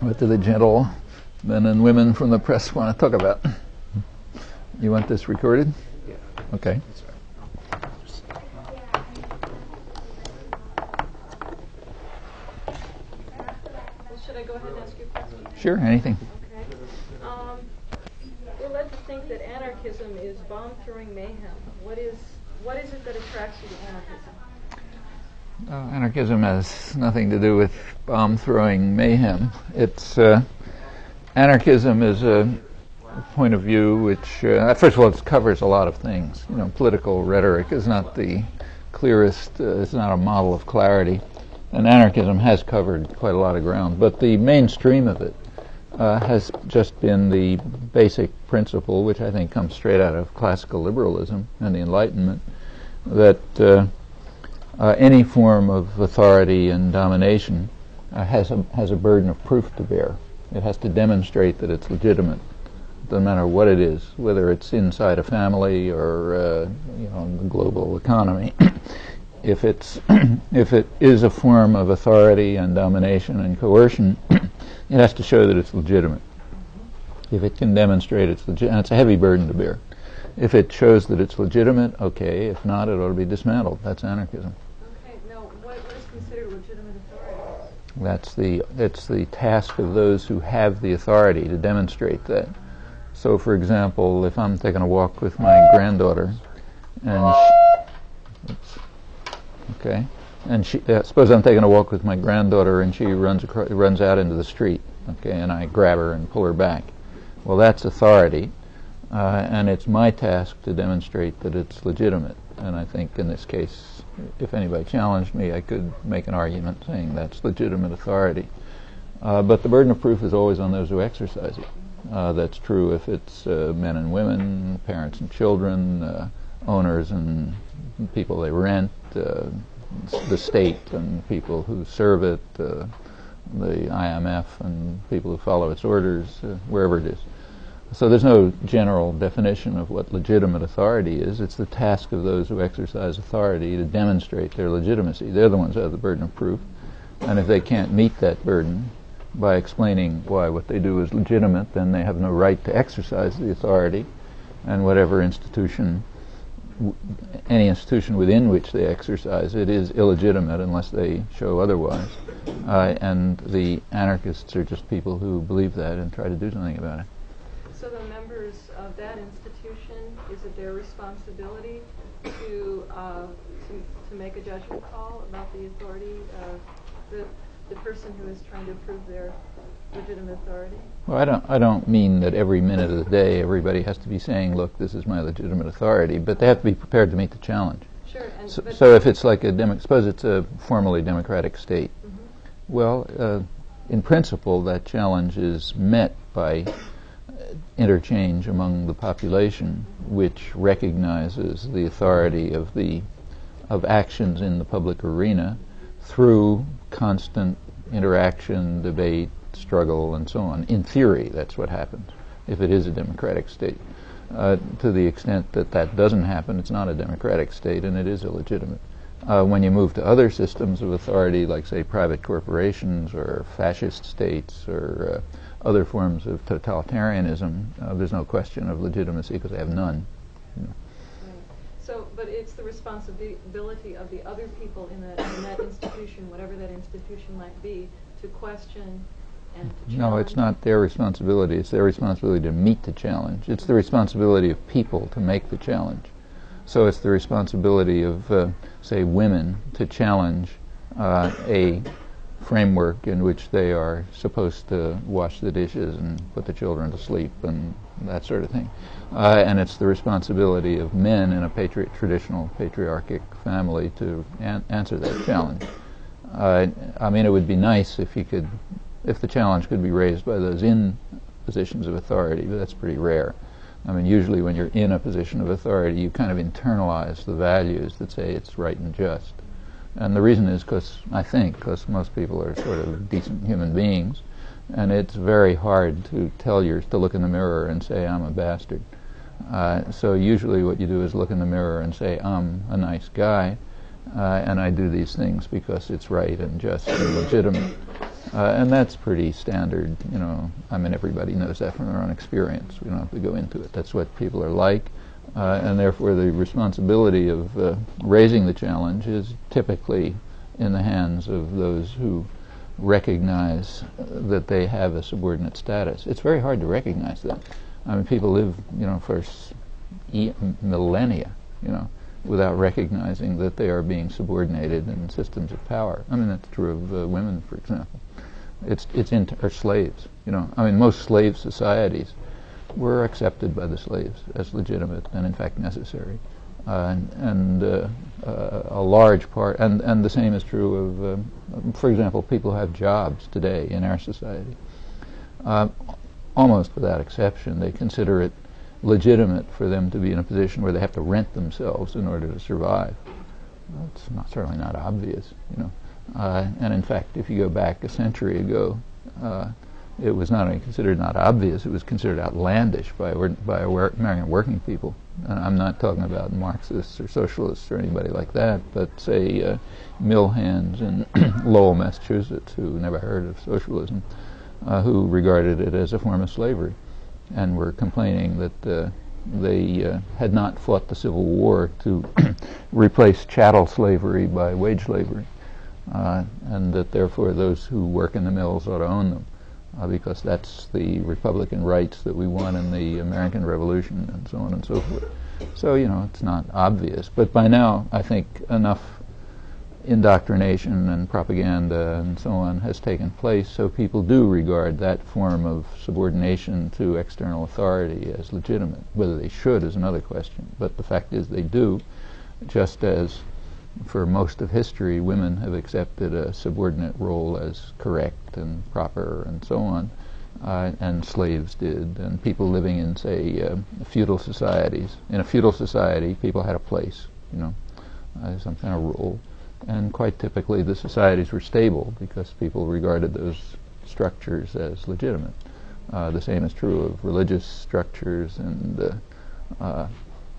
What do the gentlemen and women from the press want to talk about? You want this recorded? Yeah. Okay. Should I go ahead and ask you a question? Sure, anything. Okay. We're led to think that anarchism is bomb-throwing mayhem. What is it that attracts you to anarchism? Anarchism has nothing to do with bomb-throwing mayhem. It's anarchism is a point of view which, first of all, it covers a lot of things. You know, political rhetoric is not the clearest. It's not a model of clarity, and anarchism has covered quite a lot of ground. But the mainstream of it has just been the basic principle, which I think comes straight out of classical liberalism and the Enlightenment, that any form of authority and domination has a burden of proof to bear. It has to demonstrate that it's legitimate. It doesn't matter what it is, whether it's inside a family or in the global economy. If it is a form of authority and domination and coercion, it has to show that it's legitimate. If it can demonstrate it's legitimate, and it's a heavy burden to bear. If it shows that it's legitimate, okay. If not, it ought to be dismantled. That's anarchism. Okay. Now, what is considered legitimate authority? It's the task of those who have the authority to demonstrate that. So, for example, if I'm taking a walk with my granddaughter, and suppose I'm taking a walk with my granddaughter and she runs out into the street, okay, and I grab her and pull her back. Well, that's authority, and it's my task to demonstrate that it's legitimate. And I think in this case, if anybody challenged me, I could make an argument saying that's legitimate authority. But the burden of proof is always on those who exercise it. That's true if it's men and women, parents and children, owners and people they rent, the state and people who serve it, the IMF and people who follow its orders, wherever it is. So there's no general definition of what legitimate authority is. It's the task of those who exercise authority to demonstrate their legitimacy. They're the ones who have the burden of proof. And if they can't meet that burden by explaining why what they do is legitimate, then they have no right to exercise the authority, and whatever institution, any institution within which they exercise it is illegitimate unless they show otherwise. And the anarchists are just people who believe that and try to do something about it. So the members of that institution, is it their responsibility to make a judgment call about the authority of the person who is trying to prove their legitimate authority? Well, I don't mean that every minute of the day everybody has to be saying, look, this is my legitimate authority, but they have to be prepared to meet the challenge. Sure. So if it's like suppose it's a formally democratic state, mm-hmm. well, in principle, that challenge is met by interchange among the population, which recognizes the authority of actions in the public arena through constant interaction, debate, struggle, and so on. In theory, that's what happens if it is a democratic state. To the extent that that doesn't happen, it's not a democratic state and it is illegitimate. When you move to other systems of authority, like, say, private corporations or fascist states or other forms of totalitarianism, there's no question of legitimacy because they have none. You know. Right. So, but it's the responsibility of the other people in that institution, whatever that institution might be, to question and to challenge. No, it's not their responsibility. It's their responsibility to meet the challenge. It's the responsibility of people to make the challenge. So it's the responsibility of, say, women to challenge a framework in which they are supposed to wash the dishes and put the children to sleep and that sort of thing. And it's the responsibility of men in a traditional patriarchic family to answer that challenge. I mean, it would be nice if the challenge could be raised by those in positions of authority, but that's pretty rare. I mean, usually when you're in a position of authority, you kind of internalize the values that say it's right and just. And the reason is because most people are sort of decent human beings, and it's very hard to look in the mirror and say, I'm a bastard. So usually what you do is look in the mirror and say, I'm a nice guy, and I do these things because it's right and just and legitimate. And that's pretty standard, I mean, everybody knows that from their own experience. We don't have to go into it. That's what people are like. And therefore the responsibility of raising the challenge is typically in the hands of those who recognize that they have a subordinate status. It's very hard to recognize that. I mean, people live, for millennia, without recognizing that they are being subordinated in systems of power. I mean, that's true of women, for example. Or slaves, I mean, most slave societies were accepted by the slaves as legitimate and in fact necessary. And a large part, and the same is true of, for example, people who have jobs today in our society. Almost without exception, they consider it legitimate for them to be in a position where they have to rent themselves in order to survive. It's certainly not obvious, and in fact, if you go back a century ago, it was not only considered not obvious, it was considered outlandish by American working people. And I'm not talking about Marxists or socialists or anybody like that, but say mill hands in Lowell, Massachusetts, who never heard of socialism, who regarded it as a form of slavery and were complaining that they had not fought the Civil War to replace chattel slavery by wage slavery, and that therefore those who work in the mills ought to own them. Because that's the Republican rights that we won in the American Revolution, and so on and so forth. So, it's not obvious. But by now, I think enough indoctrination and propaganda and so on has taken place, so people do regard that form of subordination to external authority as legitimate. Whether they should is another question. But the fact is they do, just as for most of history, women have accepted a subordinate role as correct and proper and so on, and slaves did, and people living in, say, feudal societies. In a feudal society, people had a place, some kind of role, and quite typically the societies were stable because people regarded those structures as legitimate. The same is true of religious structures and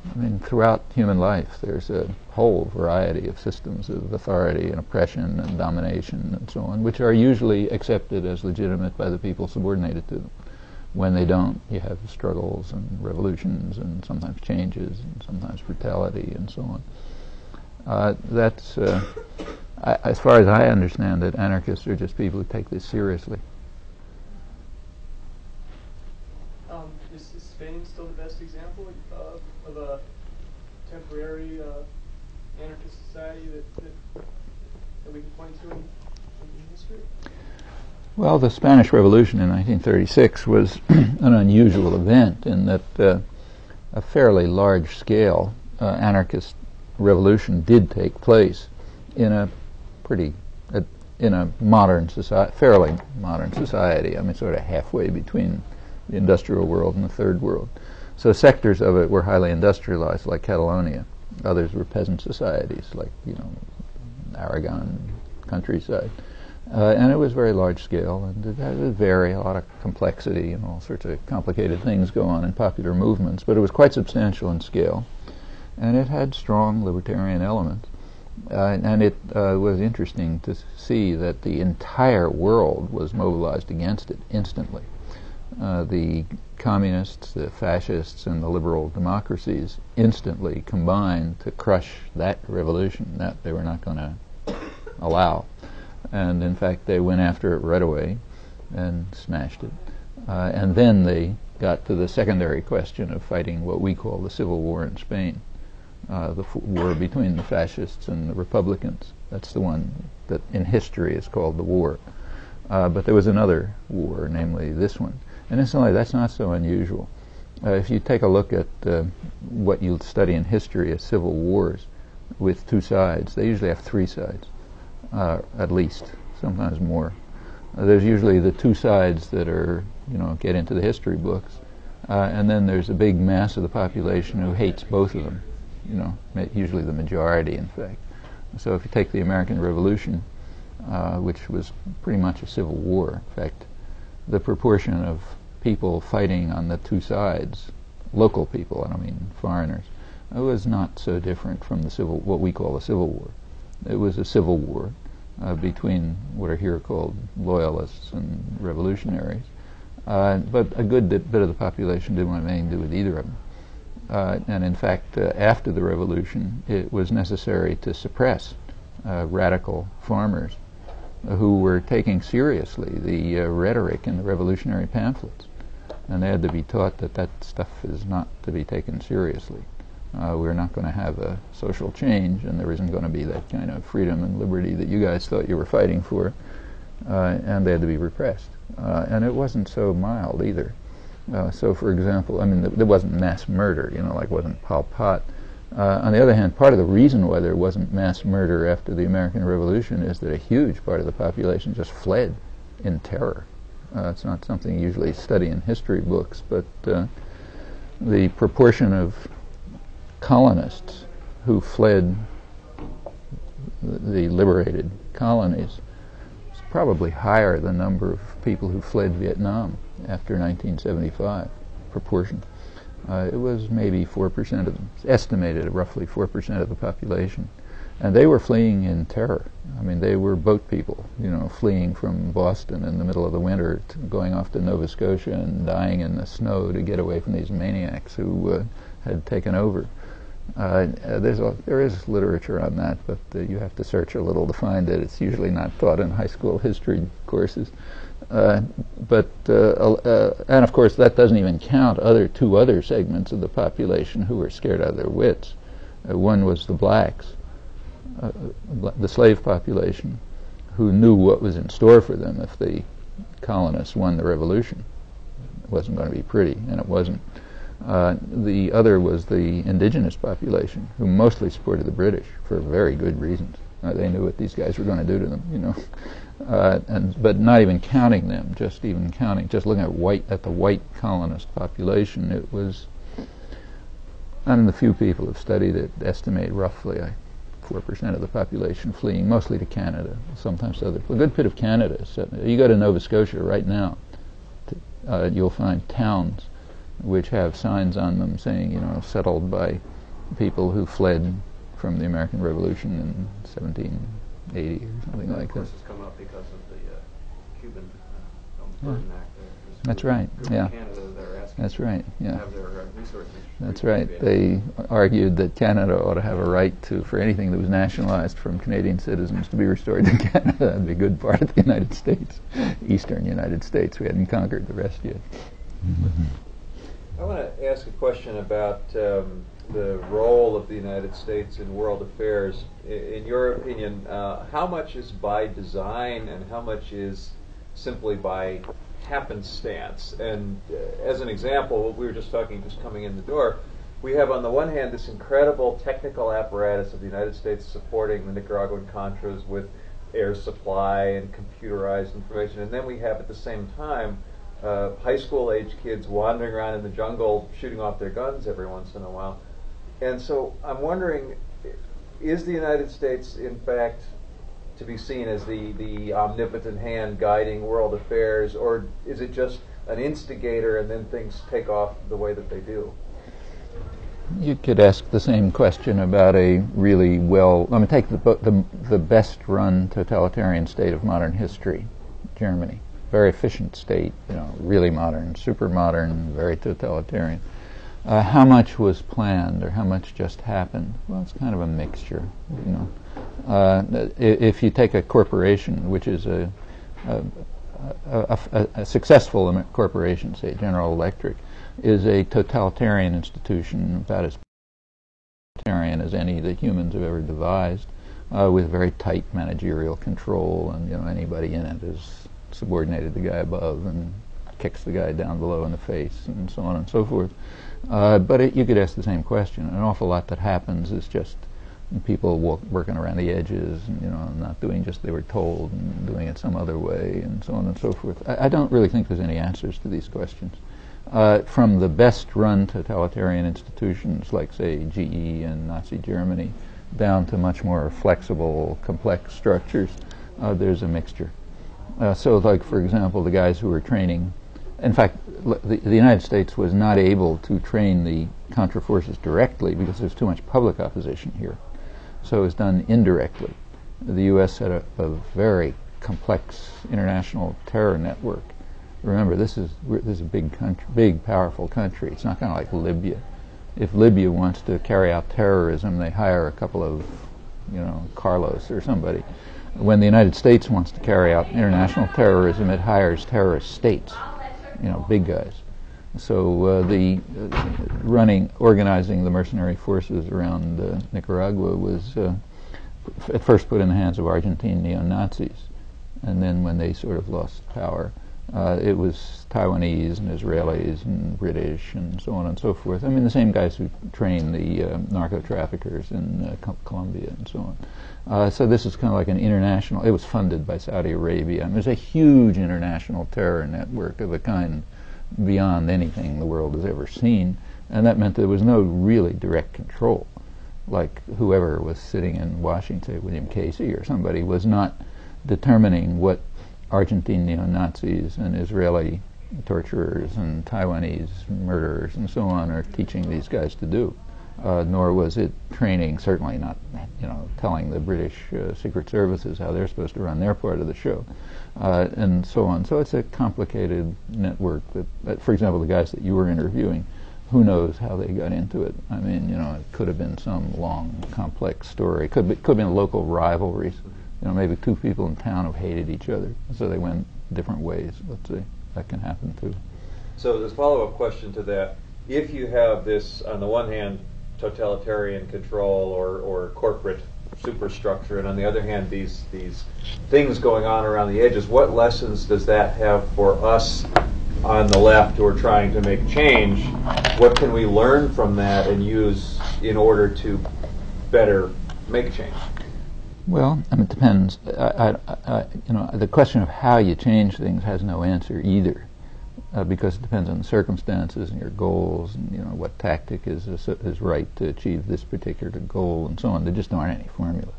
I mean, throughout human life, there's a whole variety of systems of authority and oppression and domination and so on, which are usually accepted as legitimate by the people subordinated to them. When they don't, you have struggles and revolutions and sometimes changes and sometimes brutality and so on. That's, as far as I understand it, anarchists are just people who take this seriously. Is Spain still the best example of a temporary anarchist society that we can point to in history? Well, the Spanish Revolution in 1936 was an unusual event in that a fairly large-scale anarchist revolution did take place in a modern society, fairly modern society. I mean, sort of halfway between the industrial world and the third world. So sectors of it were highly industrialized, like Catalonia. Others were peasant societies, like, Aragon countryside. And it was very large scale, and it had a lot of complexity and all sorts of complicated things go on in popular movements, but it was quite substantial in scale, and it had strong libertarian elements. And it was interesting to see that the entire world was mobilized against it instantly. The communists, the fascists, and the liberal democracies instantly combined to crush that revolution that they were not going to allow. And in fact, they went after it right away and smashed it. And then they got to the secondary question of fighting what we call the Civil War in Spain, the war between the fascists and the Republicans. That's the one that in history is called the war. But there was another war, namely this one. And incidentally, that's not so unusual. If you take a look at what you'll study in history as civil wars with two sides, they usually have three sides, at least, sometimes more. There's usually the two sides that are, get into the history books, and then there's a big mass of the population who hates both of them, usually the majority, in fact. So if you take the American Revolution, which was pretty much a civil war, in fact, the proportion of people fighting on the two sides, local people, I don't mean foreigners, it was not so different from what we call the Civil War. It was a civil war between what are here called loyalists and revolutionaries. But a good bit of the population didn't want anything to do with either of them. And in fact, after the revolution, it was necessary to suppress radical farmers who were taking seriously the rhetoric in the revolutionary pamphlets. And they had to be taught that that stuff is not to be taken seriously. We're not going to have a social change, and there isn't going to be that kind of freedom and liberty that you guys thought you were fighting for. And they had to be repressed. And it wasn't so mild either. So, for example, I mean, there wasn't mass murder, like wasn't Pol Pot. On the other hand, part of the reason why there wasn't mass murder after the American Revolution is that a huge part of the population just fled in terror. It's not something you usually study in history books, but the proportion of colonists who fled the liberated colonies is probably higher than the number of people who fled Vietnam after 1975, proportion. It was maybe 4% of them, estimated at roughly 4% of the population. And they were fleeing in terror. I mean, they were boat people, fleeing from Boston in the middle of the winter, going off to Nova Scotia and dying in the snow to get away from these maniacs who had taken over. There is literature on that, but you have to search a little to find it. It's usually not taught in high school history courses. And of course, that doesn't even count two other segments of the population who were scared out of their wits. One was the blacks, the slave population, who knew what was in store for them if the colonists won the revolution. It wasn't going to be pretty, and it wasn't. The other was the indigenous population, who mostly supported the British for very good reasons. They knew what these guys were going to do to them, but not even counting them, just looking at the white colonist population, it was, the few people who've studied it estimate roughly 4% of the population fleeing, mostly to Canada, sometimes to a good bit of Canada. So you go to Nova Scotia right now, you'll find towns which have signs on them saying, settled by people who fled from the American Revolution in 1780 or something like that. Of course, it's come up because of the Cuban Burden Act. That's right. Yeah. Canada that are asking That's right. Yeah. to have their resources. That's right. They argued that Canada ought to have a right for anything that was nationalized from Canadian citizens to be restored to Canada. That'd be a good part of the United States, eastern United States. We hadn't conquered the rest yet. I want to ask a question about the role of the United States in world affairs. In your opinion, how much is by design and how much is simply by happenstance? And as an example, we were just coming in the door, we have on the one hand this incredible technical apparatus of the United States supporting the Nicaraguan Contras with air supply and computerized information, and then we have at the same time high school age kids wandering around in the jungle shooting off their guns every once in a while. And so I'm wondering, is the United States in fact to be seen as the omnipotent hand guiding world affairs, or is it just an instigator and then things take off the way that they do? You could ask the same question about a really let me take the best run totalitarian state of modern history, Germany. Very efficient state, really modern, super modern, very totalitarian. How much was planned, or how much just happened? Well, it's kind of a mixture, If you take a corporation, which is a successful corporation, say General Electric, is a totalitarian institution, about as totalitarian as any that humans have ever devised, with very tight managerial control, and anybody in it is subordinated the guy above and kicks the guy down below in the face, and so on and so forth. But you could ask the same question. An awful lot that happens is just people working around the edges, and not doing just they were told, and doing it some other way, and so on and so forth. I don't really think there's any answers to these questions. From the best-run totalitarian institutions, like, say, GE and Nazi Germany, down to much more flexible, complex structures, there's a mixture. So, like, for example, the guys who were training, in fact, the United States was not able to train the Contra forces directly because there's too much public opposition here. So it was done indirectly. the U.S. set up a very complex international terror network. Remember, this is a big country, big, powerful country. It's not kind of like Libya. If Libya wants to carry out terrorism, they hire a couple of, Carlos or somebody. When the United States wants to carry out international terrorism, it hires terrorist states, big guys. So organizing the mercenary forces around Nicaragua was at first put in the hands of Argentine neo-Nazis, and then when they sort of lost power, it was Taiwanese and Israelis and British and so on and so forth. I mean, the same guys who trained the narco-traffickers in Colombia and so on. So this is kind of like an international, it was funded by Saudi Arabia. I mean, it was a huge international terror network of a kind beyond anything the world has ever seen, and that meant there was no really direct control. Like whoever was sitting in Washington, say William Casey or somebody, was not determining what Argentine neo-Nazis and Israeli torturers and Taiwanese murderers and so on are teaching these guys to do. Nor was it training, certainly not, telling the British Secret Services how they're supposed to run their part of the show, and so on. So it's a complicated network that, for example, the guys that you were interviewing, who knows how they got into it? I mean, it could have been some long, complex story. Could have been local rivalries. Maybe two people in town have hated each other, so they went different ways. Let's say that can happen too. So there's a follow-up question to that. If you have this, on the one hand, totalitarian control or corporate superstructure, and on the other hand, these things going on around the edges, what lessons does that have for us on the left who are trying to make change? What can we learn from that and use in order to better make change? Well, it depends. The question of how you change things has no answer either, because it depends on the circumstances and your goals, and what tactic is right to achieve this particular goal, and so on. There just aren't any formulas.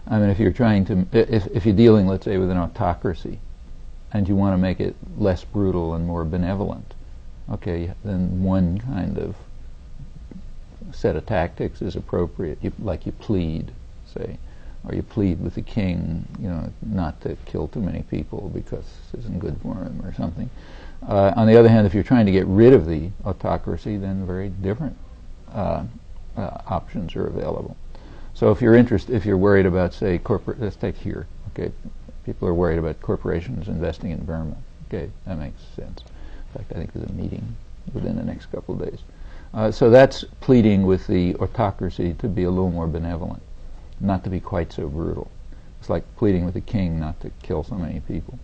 I mean, if you're trying to, if you're dealing, let's say, with an autocracy, and you want to make it less brutal and more benevolent, okay, then one kind of set of tactics is appropriate. You plead, say. Or you plead with the king, not to kill too many people because it isn't good for him or something. On the other hand, if you're trying to get rid of the autocracy, then very different options are available. So if you're worried about, say, let's take here, okay, people are worried about corporations investing in Burma. Okay, that makes sense. In fact, I think there's a meeting within the next couple of days. So that's pleading with the autocracy to be a little more benevolent, not to be quite so brutal. It's like pleading with the king not to kill so many people.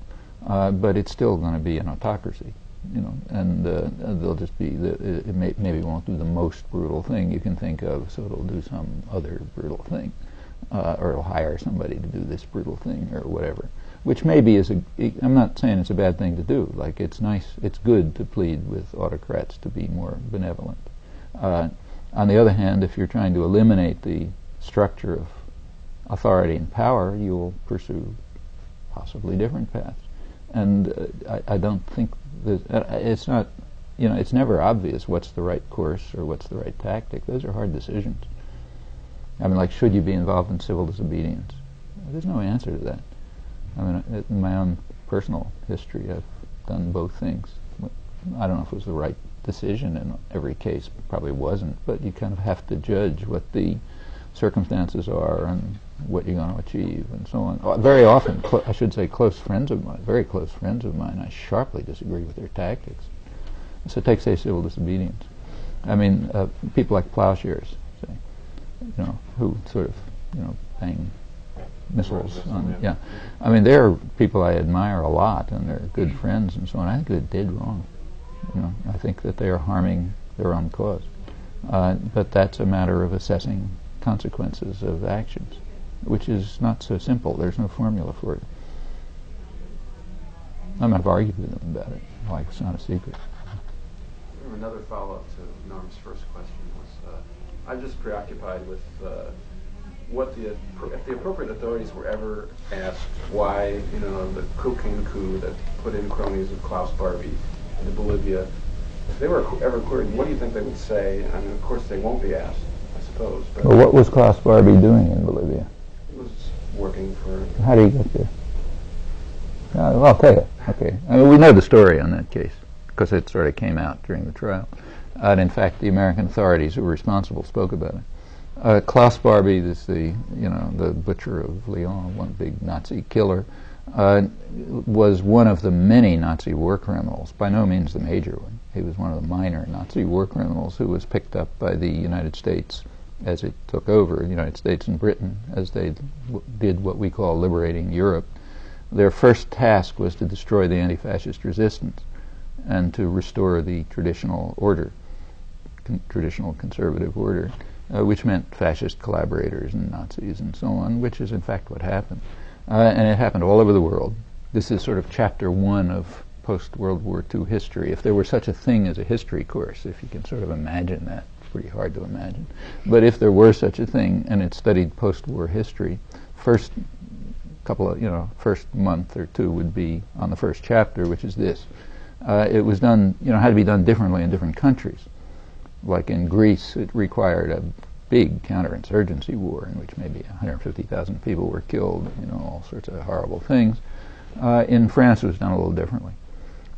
But it's still going to be an autocracy, and they'll just be, maybe won't do the most brutal thing you can think of, so it'll do some other brutal thing. Or it'll hire somebody to do this brutal thing or whatever. Which maybe I'm not saying it's a bad thing to do. Like, it's nice, it's good to plead with autocrats to be more benevolent. On the other hand, if you're trying to eliminate the structure of authority and power, you'll pursue possibly different paths. And I don't think that it's not, it's never obvious what's the right course or what's the right tactic. Those are hard decisions. I mean, like, should you be involved in civil disobedience? There's no answer to that. I mean, in my own personal history, I've done both things. I don't know if it was the right decision in every case. Probably wasn't, but you kind of have to judge what the circumstances are and what you're going to achieve and so on. Very often, I should say, close friends of mine, very close friends of mine, I sharply disagree with their tactics. So take, say, civil disobedience. I mean, people like plowshares, say, who sort of, bang missiles on, yeah. I mean, they're people I admire a lot, and they're good friends and so on. I think they're dead wrong. I think that they are harming their own cause. But that's a matter of assessing consequences of actions, which is not so simple. There's no formula for it. I've argued with them about it, like it's not a secret. Another follow-up to Norm's first question was, I'm just preoccupied with if the appropriate authorities were ever asked why, the cocaine coup that put in cronies of Klaus Barbie into Bolivia, if they were ever queried, what do you think they would say? I mean, of course, they won't be asked, I suppose. But well, what was Klaus Barbie doing in Bolivia? He was working for How do you get there? Well, I'll tell you. Okay. I mean, we know the story on that case because it sort of came out during the trial. And in fact, the American authorities who were responsible spoke about it. Klaus Barbie, the butcher of Lyon, one big Nazi killer, was one of the many Nazi war criminals, by no means the major one. He was one of the minor Nazi war criminals who was picked up by the United States as it took over, the United States and Britain, as they did what we call liberating Europe. Their first task was to destroy the anti-fascist resistance and to restore the traditional order, traditional conservative order, which meant fascist collaborators and Nazis and so on, which is in fact what happened. And it happened all over the world. This is sort of chapter one of post-World War II history. If there were such a thing as a history course, if you can sort of imagine that, it's pretty hard to imagine. But if there were such a thing and it studied post-war history, first month or two would be on the first chapter, which is this. It was done, had to be done differently in different countries. Like in Greece, it required a big counterinsurgency war in which maybe 150,000 people were killed, all sorts of horrible things. In France, it was done a little differently.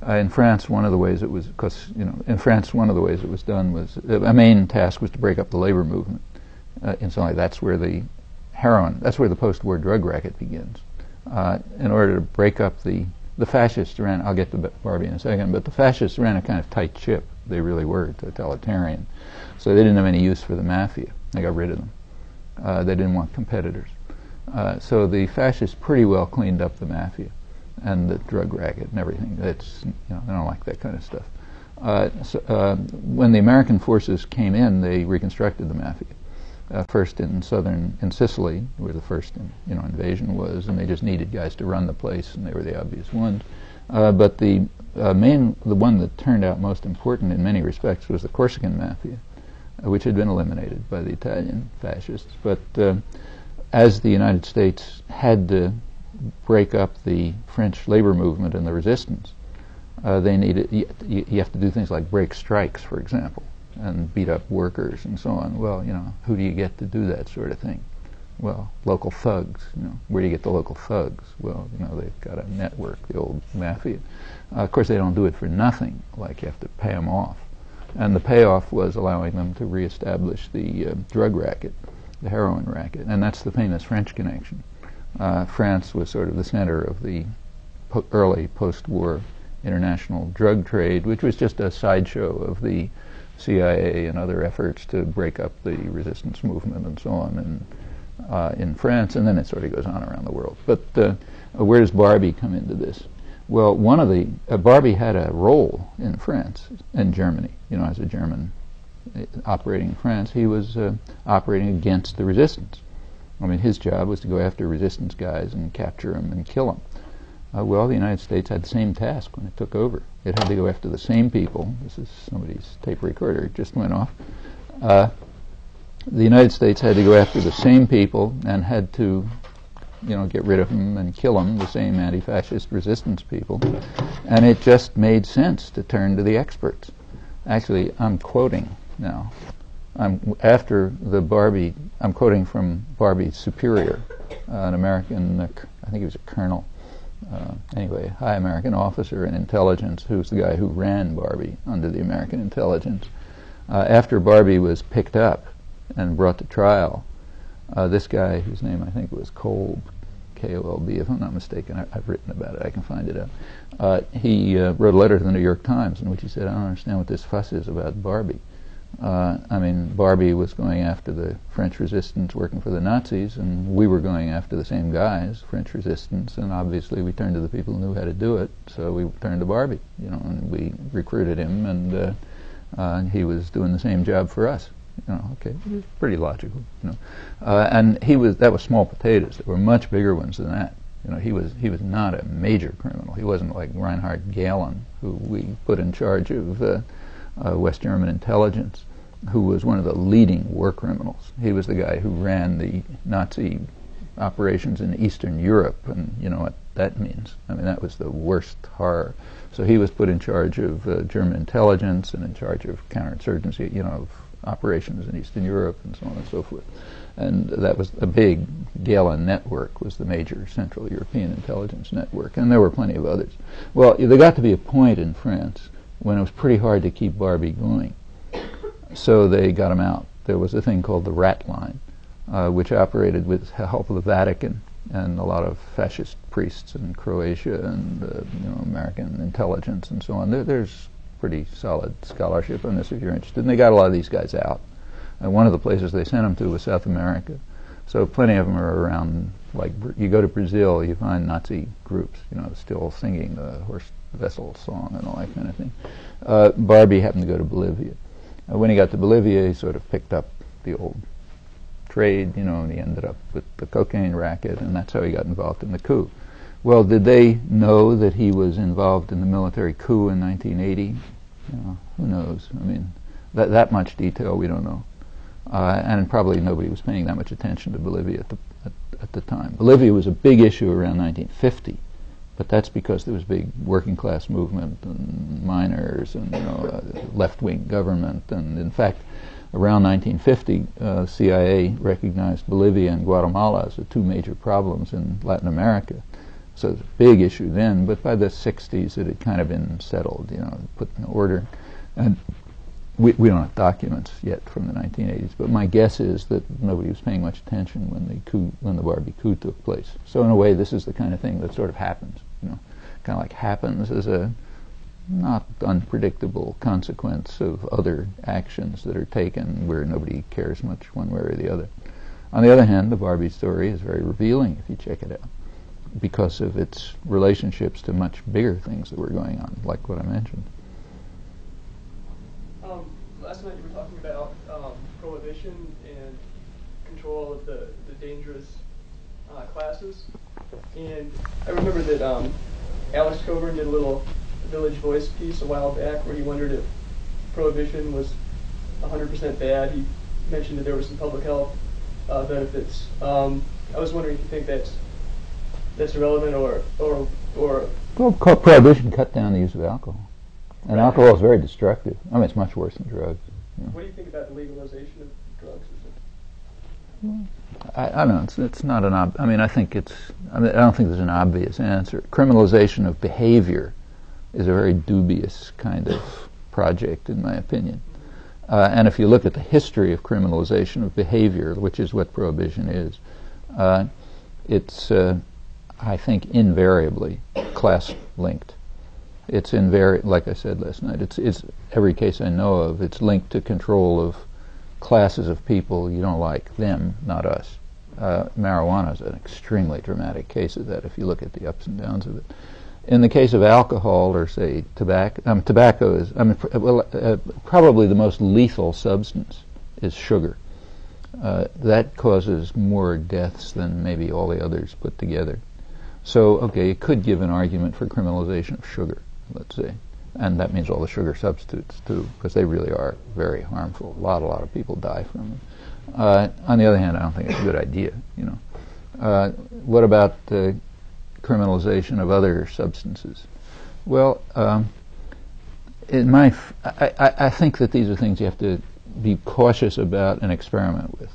In France, one of the ways it was done was a main task was to break up the labor movement. Incidentally, that's where the post-war drug racket begins. In order to break up the fascists ran, I'll get to Barbie in a second, but the fascists ran a kind of tight ship. They really were totalitarian. So they didn't have any use for the mafia. They got rid of them. They didn't want competitors. So the fascists pretty well cleaned up the mafia and the drug racket and everything. That's, they don't like that kind of stuff. When the American forces came in, they reconstructed the mafia. First in Sicily, where the first invasion was, and they just needed guys to run the place, and they were the obvious ones. But the one that turned out most important in many respects was the Corsican mafia, which had been eliminated by the Italian fascists. But as the United States had to break up the French labor movement and the resistance, they needed. You have to do things like break strikes, for example, and beat up workers and so on. Well, who do you get to do that sort of thing? Well, local thugs. Where do you get the local thugs? Well, they've got a network, the old mafia. Of course, they don't do it for nothing. Like, you have to pay them off. And the payoff was allowing them to reestablish the drug racket, the heroin racket. And that's the famous French connection. France was sort of the center of the early post-war international drug trade, which was just a sideshow of the CIA and other efforts to break up the resistance movement and so on in France, and then it sort of goes on around the world. But where does Barbie come into this? Well, Barbie had a role in France and Germany. As a German operating in France, he was operating against the resistance. I mean, his job was to go after resistance guys and capture them and kill them. Well, the United States had the same task when it took over. It had to go after the same people. This is somebody's tape recorder. It just went off. The United States had to go after the same people and had to, get rid of them and kill them, the same anti-fascist resistance people. And it just made sense to turn to the experts. Actually, I'm quoting now. I'm quoting from Barbie's superior, an American, I think he was a colonel. Anyway, high American officer in intelligence, who's the guy who ran Barbie under the American intelligence. After Barbie was picked up and brought to trial, this guy, whose name I think was Kolb, K-O-L-B, if I'm not mistaken, I've written about it, I can find it out. He wrote a letter to the New York Times in which he said, I don't understand what this fuss is about Barbie. Barbie was going after the French resistance working for the Nazis, and we were going after the same guys, French resistance, and obviously we turned to the people who knew how to do it, so we turned to Barbie, and we recruited him, and he was doing the same job for us. Okay, it was pretty logical, and that was small potatoes. There were much bigger ones than that. He was not a major criminal. He wasn't like Reinhard Gehlen, who we put in charge of West German intelligence, who was one of the leading war criminals. He was the guy who ran the Nazi operations in Eastern Europe, and you know what that means. That was the worst horror. So he was put in charge of German intelligence and in charge of counterinsurgency, of operations in Eastern Europe and so on and so forth. And that was a big Galen Network was the major Central European intelligence network, and there were plenty of others. Well, there got to be a point in France when it was pretty hard to keep Barbie going, so they got him out. There was a thing called the Rat Line, which operated with the help of the Vatican and a lot of fascist priests in Croatia and American intelligence and so on. There's pretty solid scholarship on this if you're interested. And they got a lot of these guys out. And one of the places they sent them to was South America. So plenty of them are around. Like you go to Brazil, you find Nazi groups, still singing the Horst Wessel song and all that kind of thing. Barbie happened to go to Bolivia. When he got to Bolivia, he sort of picked up the old trade, and he ended up with the cocaine racket, and that's how he got involved in the coup. Well, did they know that he was involved in the military coup in 1980? Who knows? I mean, that much detail we don't know. And probably nobody was paying that much attention to Bolivia at the time. Bolivia was a big issue around 1950, but that's because there was a big working class movement and miners and left-wing government. And in fact, around 1950, CIA recognized Bolivia and Guatemala as the two major problems in Latin America. So it's a big issue then, but by the 60s it had kind of been settled, put in order. And we don't have documents yet from the 1980s, but my guess is that nobody was paying much attention when the Barbie coup took place. So in a way, this is the kind of thing that sort of happens, kind of like happens as a not unpredictable consequence of other actions that are taken where nobody cares much one way or the other. On the other hand, the Barbie story is very revealing if you check it out, because of its relationships to much bigger things that were going on, like what I mentioned. Last night you were talking about prohibition and control of the dangerous classes, and I remember that Alex Coburn did a little Village Voice piece a while back where he wondered if prohibition was 100% bad. He mentioned that there were some public health benefits. I was wondering if you think that's irrelevant or Well, prohibition cut down the use of alcohol. And alcohol is very destructive. I mean, it's much worse than drugs. What do you think about the legalization of drugs? I don't know. It's not an I mean, I don't think there's an obvious answer. Criminalization of behavior is a very dubious kind of project, in my opinion. And if you look at the history of criminalization of behavior, which is what prohibition is, it's, I think, invariably class-linked. It's like I said last night, it's every case I know of, it's linked to control of classes of people you don't like, them, not us. Marijuana is an extremely dramatic case of that if you look at the ups and downs of it. In the case of alcohol or, say, tobacco is, probably the most lethal substance is sugar. That causes more deaths than maybe all the others put together. So, okay, it could give an argument for criminalization of sugar, let's say. And that means all the sugar substitutes, too, because they really are very harmful. A lot of people die from them. On the other hand, I don't think it's a good idea, What about criminalization of other substances? Well, I think that these are things you have to be cautious about and experiment with.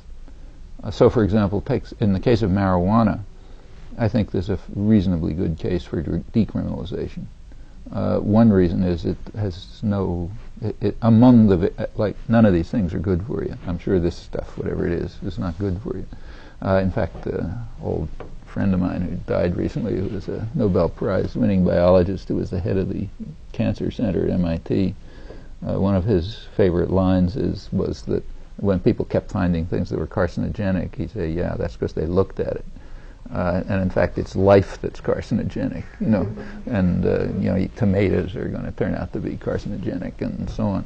So, for example, in the case of marijuana, I think there's a reasonably good case for decriminalization. One reason is it has none of these things are good for you. I'm sure this stuff, whatever it is not good for you. In fact, an old friend of mine who died recently, who was a Nobel Prize winning biologist who was the head of the cancer center at MIT, one of his favorite lines was that when people kept finding things that were carcinogenic, he'd say, yeah, that's because they looked at it. And in fact, it's life that's carcinogenic, and tomatoes are going to turn out to be carcinogenic, and so on.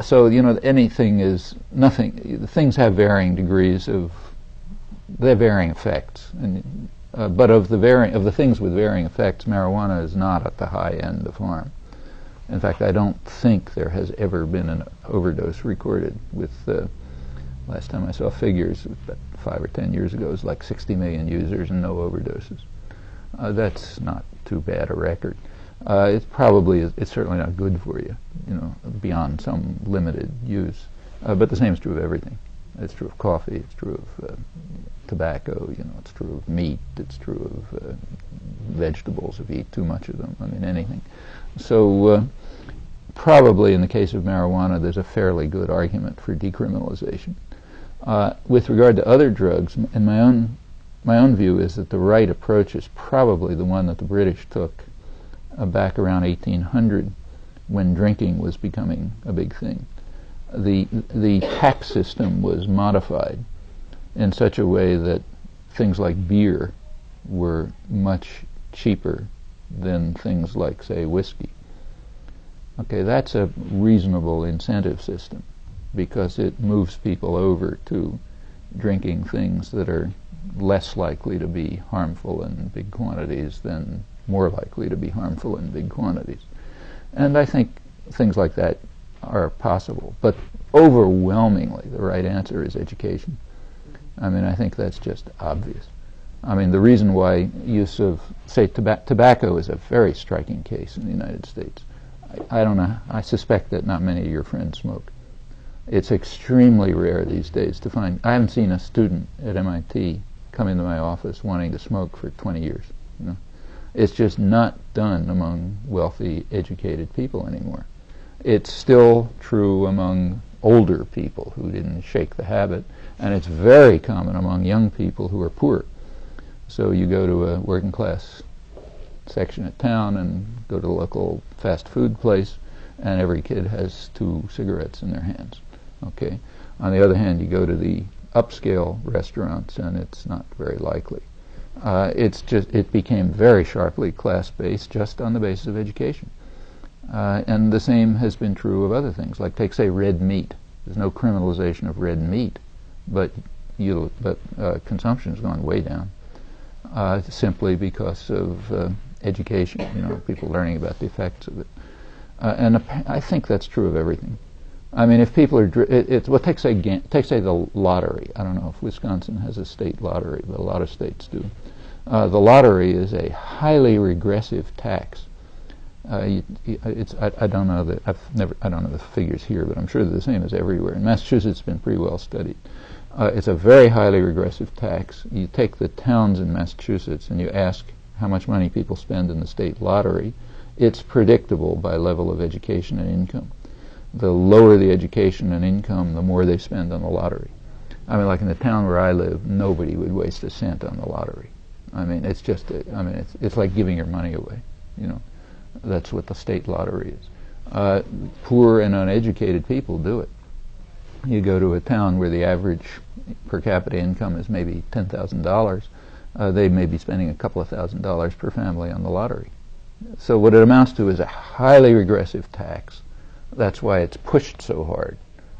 So anything is nothing. Things have varying degrees of, they have varying effects, and but of the things with varying effects, marijuana is not at the high end of harm. In fact, I don't think there has ever been an overdose recorded with. Last time I saw figures, about 5 or 10 years ago, it was like 60 million users and no overdoses. That's not too bad a record. It's certainly not good for you, beyond some limited use. But the same is true of everything. It's true of coffee. It's true of tobacco. It's true of meat. It's true of vegetables if you eat too much of them. I mean, anything. So probably in the case of marijuana, there's a fairly good argument for decriminalization. With regard to other drugs, in my own view is that the right approach is probably the one that the British took back around 1800, when drinking was becoming a big thing. The tax system was modified in such a way that things like beer were much cheaper than things like, say, whiskey. Okay, that's a reasonable incentive system because it moves people over to drinking things that are less likely to be harmful in big quantities than more likely to be harmful in big quantities. And I think things like that are possible. But overwhelmingly, the right answer is education. I mean, I think that's just obvious. I mean, the reason why use of, say, tobacco is a very striking case in the United States. I don't know. I suspect that not many of your friends smoke. It's extremely rare these days to find. I haven't seen a student at MIT come into my office wanting to smoke for 20 years. It's just not done among wealthy, educated people anymore. It's still true among older people who didn't shake the habit, and it's very common among young people who are poor. So you go to a working class section of town and go to a local fast food place, and every kid has 2 cigarettes in their hands. Okay. On the other hand, you go to the upscale restaurants, and it's not very likely. It became very sharply class-based just on the basis of education. And the same has been true of other things, like take, say, red meat. There's no criminalization of red meat, but consumption has gone way down simply because of education, people learning about the effects of it. And I think that's true of everything. I mean, if people are, take say the lottery. I don't know if Wisconsin has a state lottery, but a lot of states do. The lottery is a highly regressive tax. I don't know the figures here, but I'm sure they're the same as everywhere. In Massachusetts, it's been pretty well studied. It's a very highly regressive tax. You take the towns in Massachusetts and you ask how much money people spend in the state lottery. It's predictable by level of education and income. The lower the education and income, the more they spend on the lottery. I mean, like in the town where I live, nobody would waste a cent on the lottery. I mean, it's just, it's like giving your money away. That's what the state lottery is. Poor and uneducated people do it. You go to a town where the average per capita income is maybe $10,000. They may be spending a couple of $1,000s per family on the lottery. So what it amounts to is a highly regressive tax. That's why it's pushed so hard.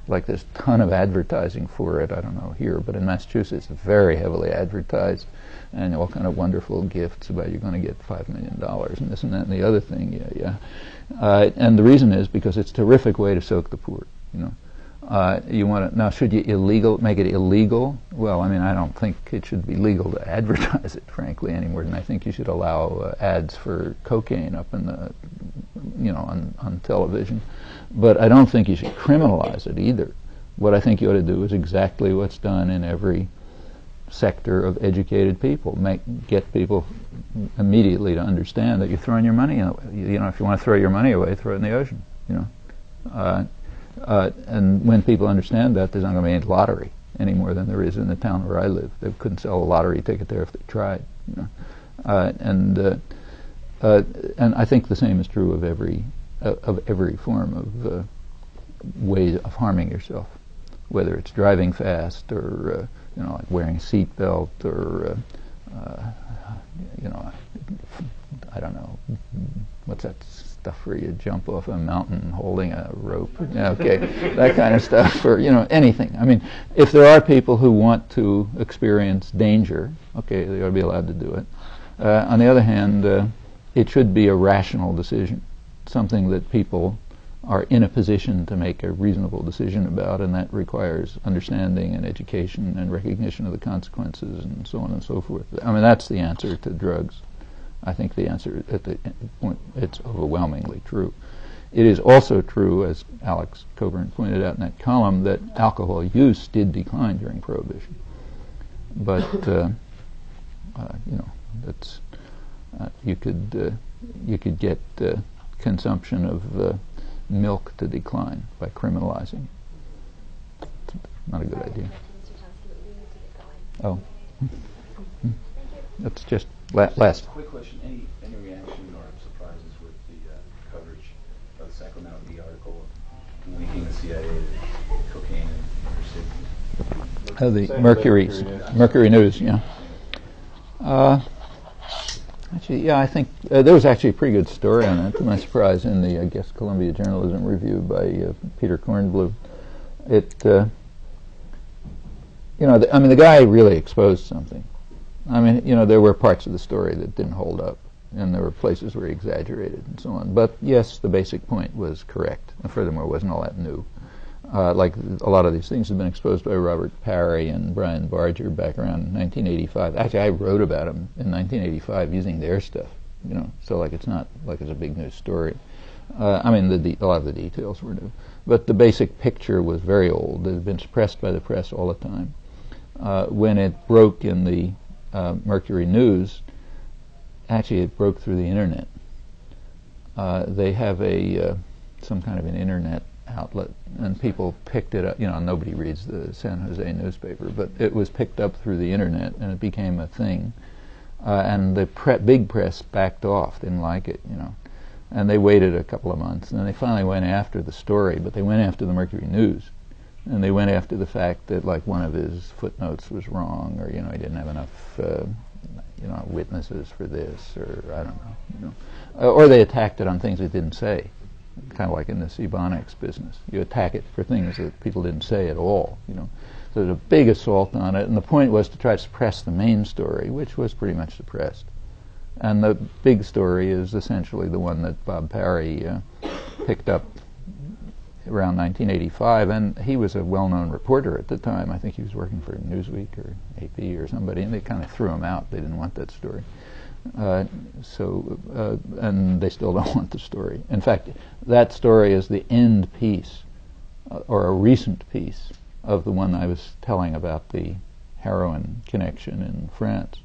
Like there's a ton of advertising for it, I don't know here, but in Massachusetts it's very heavily advertised, and all kind of wonderful gifts about you're going to get $5 million and this and that and the other thing, and the reason is because it's a terrific way to soak the poor, You want to, now should you make it illegal? Well, I mean, I don't think it should be legal to advertise it, frankly, any more than I think you should allow ads for cocaine up in the, on television. But I don't think you should criminalize it either. What I think you ought to do is exactly what's done in every sector of educated people. Get people immediately to understand that you're throwing your money away. If you want to throw your money away, throw it in the ocean. And when people understand that, there's not going to be any lottery any more than there is in the town where I live. They couldn't sell a lottery ticket there if they tried. And I think the same is true of every form of way of harming yourself, whether it's driving fast or like wearing a seatbelt or I don't know, what's that stuff where you jump off a mountain holding a rope? Okay, that kind of stuff, or anything. I mean, if there are people who want to experience danger, okay, they ought to be allowed to do it. On the other hand, it should be a rational decision, something that people are in a position to make a reasonable decision about, and that requires understanding and education and recognition of the consequences and so on and so forth. I mean, that's the answer to drugs. I think the answer at the point, it's overwhelmingly true. It is also true, as Alex Coburn pointed out in that column, that alcohol use did decline during Prohibition. But that's you could get consumption of milk to decline by criminalizing. Not a good idea. Oh, that's just last. Quick question: any reaction or surprises with the coverage of the Sacramento Bee article linking the CIA to cocaine in inner cities? The Mercury News, yeah. Actually, yeah, I think there was actually a pretty good story on it, to my surprise, in the, I guess, Columbia Journalism Review by Peter Kornblue. The guy really exposed something. I mean, there were parts of the story that didn't hold up, and there were places where he exaggerated and so on. But yes, the basic point was correct. And furthermore, it wasn't all that new. Like a lot of these things have been exposed by Robert Parry and Brian Barger back around 1985. Actually, I wrote about them in 1985 using their stuff. So like it's not like it's a big news story. A lot of the details were new, but the basic picture was very old. It had been suppressed by the press all the time. When it broke in the Mercury News, actually it broke through the internet. They have some kind of an internet outlet, and people picked it up. Nobody reads the San Jose newspaper, but it was picked up through the internet, and it became a thing. And the big press backed off, didn't like it, and they waited a couple of months, and then they finally went after the story, but they went after the Mercury News, and they went after the fact that like one of his footnotes was wrong, or he didn't have enough witnesses for this, or I don't know, or they attacked it on things it didn't say. Kind of like in the Ebonics business. You attack it for things that people didn't say at all, So there's a big assault on it, and the point was to try to suppress the main story, which was pretty much suppressed. And the big story is essentially the one that Bob Parry picked up around 1985, and he was a well-known reporter at the time. I think he was working for Newsweek or AP or somebody, and they kind of threw him out. They didn't want that story. And they still don't want the story. In fact, that story is the end piece, or a recent piece, of the one I was telling about the heroin connection in France.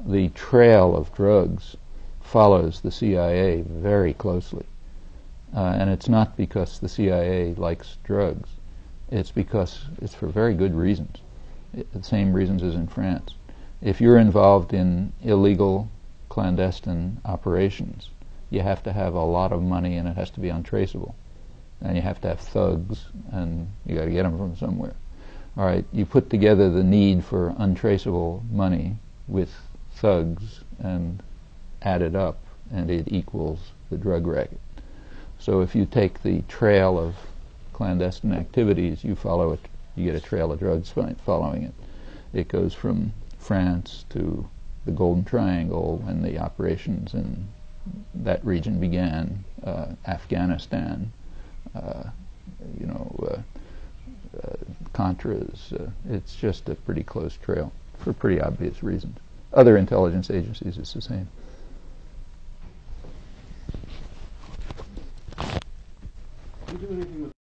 The trail of drugs follows the CIA very closely. And it's not because the CIA likes drugs. It's because it's for very good reasons. The same reasons as in France. If you're involved in illegal clandestine operations, you have to have a lot of money, and it has to be untraceable, and you have to have thugs, and you got to get them from somewhere. All right, you put together the need for untraceable money with thugs and add it up, and it equals the drug racket. So if you take the trail of clandestine activities, you follow it, you get a trail of drugs following it. It goes from France to the Golden Triangle, when the operations in that region began, Afghanistan, Contras. It's just a pretty close trail for pretty obvious reasons. Other intelligence agencies, it's the same. Do you do anything with